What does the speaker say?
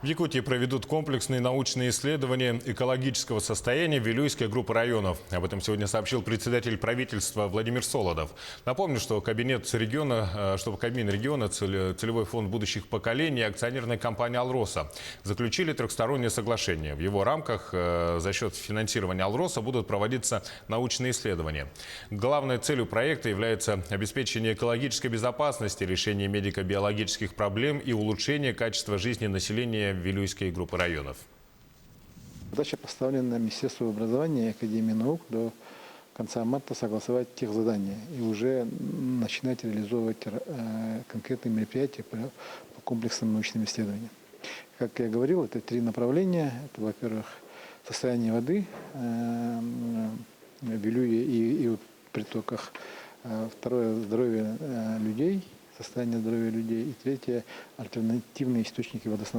В Якутии проведут комплексные научные исследования экологического состояния Вилюйской группы районов. Об этом сегодня сообщил председатель правительства Владимир Солодов. Напомню, что Кабмин региона, Целевой фонд будущих поколений и акционерная компания «Алроса» заключили трехстороннее соглашение. В его рамках за счет финансирования «Алроса» будут проводиться научные исследования. Главной целью проекта является обеспечение экологической безопасности, решение медико-биологических проблем и улучшение качества жизни населения Вилюйской группы районов. Задача поставлена Министерству образования и Академии наук до конца марта согласовать тех задания и уже начинать реализовывать конкретные мероприятия по комплексным научным исследованиям. Как я говорил, это 3 направления. Это, во-первых, состояние воды в Вилюе и в притоках. Второе, здоровье людей, состояние здоровья людей. И третье, альтернативные источники водоснабжения.